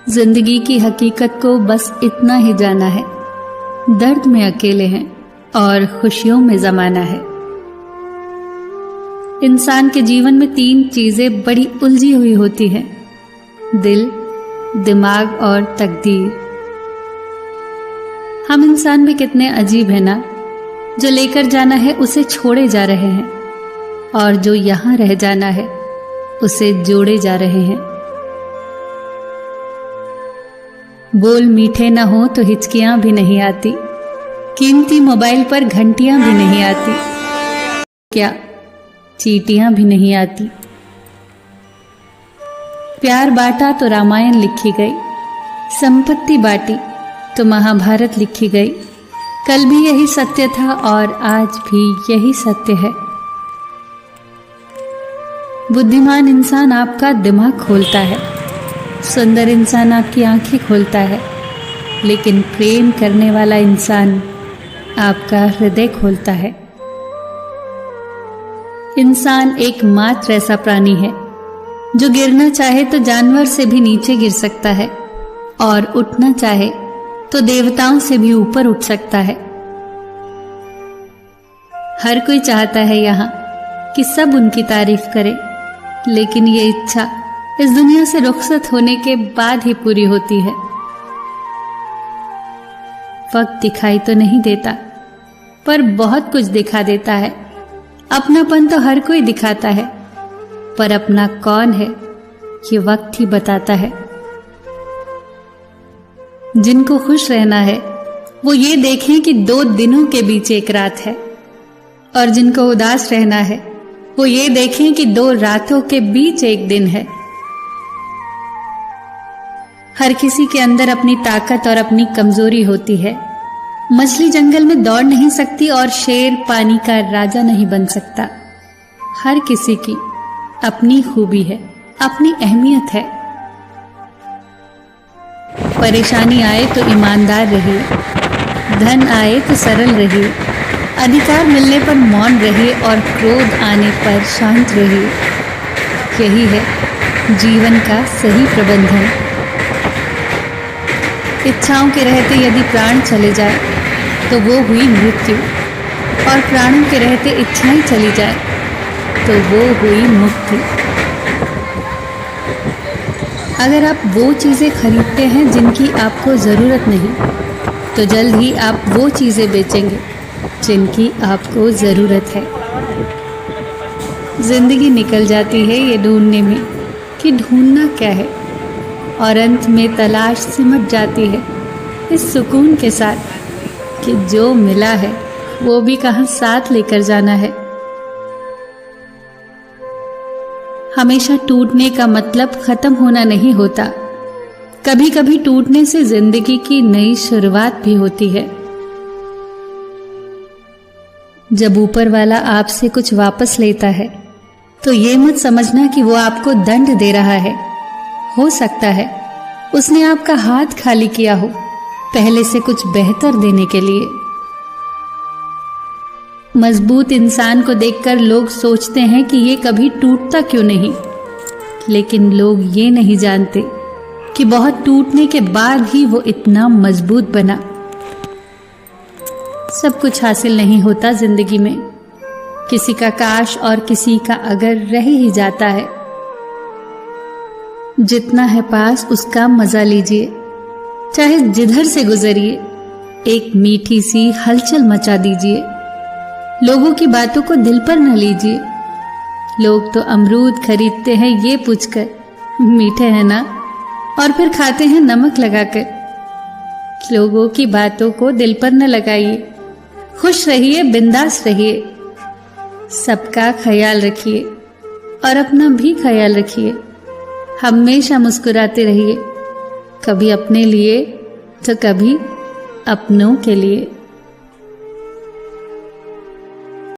जिंदगी की हकीकत को बस इतना ही जाना है, दर्द में अकेले हैं और खुशियों में जमाना है। इंसान के जीवन में 3 चीजें बड़ी उलझी हुई होती हैं, दिल, दिमाग और तकदीर। हम इंसान भी कितने अजीब हैं ना, जो लेकर जाना है उसे छोड़े जा रहे हैं और जो यहां रह जाना है उसे जोड़े जा रहे हैं। बोल मीठे ना हो तो हिचकियां भी नहीं आती, कीमती मोबाइल पर घंटियां भी नहीं आती, क्या चींटियां भी नहीं आती। प्यार बांटा तो रामायण लिखी गई, संपत्ति बांटी तो महाभारत लिखी गई। कल भी यही सत्य था और आज भी यही सत्य है। बुद्धिमान इंसान आपका दिमाग खोलता है, सुंदर इंसान आपकी आंखें खोलता है, लेकिन प्रेम करने वाला इंसान आपका हृदय खोलता है। इंसान एकमात्र ऐसा प्राणी है जो गिरना चाहे तो जानवर से भी नीचे गिर सकता है और उठना चाहे तो देवताओं से भी ऊपर उठ सकता है। हर कोई चाहता है यहाँ कि सब उनकी तारीफ करे, लेकिन ये इच्छा इस दुनिया से रुखसत होने के बाद ही पूरी होती है। वक्त दिखाई तो नहीं देता, पर बहुत कुछ दिखा देता है। अपनापन तो हर कोई दिखाता है, पर अपना कौन है ये वक्त ही बताता है। जिनको खुश रहना है वो ये देखें कि 2 दिनों के बीच एक रात है, और जिनको उदास रहना है वो ये देखें कि 2 रातों के बीच एक दिन है। हर किसी के अंदर अपनी ताकत और अपनी कमजोरी होती है। मछली जंगल में दौड़ नहीं सकती और शेर पानी का राजा नहीं बन सकता। हर किसी की अपनी खूबी है, अपनी अहमियत है। परेशानी आए तो ईमानदार रहिए, धन आए तो सरल रहिए, अधिकार मिलने पर मौन रहिए और क्रोध आने पर शांत रहिए। यही है जीवन का सही प्रबंधन। इच्छाओं के रहते यदि प्राण चले जाए तो वो हुई मृत्यु, और प्राणों के रहते इच्छाएं चली जाए तो वो हुई मुक्ति। अगर आप वो चीज़ें खरीदते हैं जिनकी आपको ज़रूरत नहीं, तो जल्द ही आप वो चीज़ें बेचेंगे जिनकी आपको ज़रूरत है। जिंदगी निकल जाती है ये ढूंढने में कि ढूंढना क्या है, और अंत में तलाश सिमट जाती है इस सुकून के साथ कि जो मिला है वो भी कहां साथ लेकर जाना है। हमेशा टूटने का मतलब खत्म होना नहीं होता। कभी कभी टूटने से जिंदगी की नई शुरुआत भी होती है। जब ऊपर वाला आपसे कुछ वापस लेता है तो ये मत समझना कि वो आपको दंड दे रहा है। हो सकता है उसने आपका हाथ खाली किया हो पहले से कुछ बेहतर देने के लिए। मजबूत इंसान को देखकर लोग सोचते हैं कि ये कभी टूटता क्यों नहीं, लेकिन लोग ये नहीं जानते कि बहुत टूटने के बाद ही वो इतना मजबूत बना। सब कुछ हासिल नहीं होता जिंदगी में, किसी का काश और किसी का अगर रह ही जाता है। जितना है पास उसका मजा लीजिए, चाहे जिधर से गुजरिए, एक मीठी सी हलचल मचा दीजिए। लोगों की बातों को दिल पर न लीजिए। लोग तो अमरूद खरीदते हैं ये पूछकर मीठे हैं ना, और फिर खाते हैं नमक लगाकर। लोगों की बातों को दिल पर न लगाइए। खुश रहिए, बिंदास रहिए, सबका ख्याल रखिए और अपना भी ख्याल रखिए। हमेशा मुस्कुराते रहिए, कभी अपने लिए तो कभी अपनों के लिए।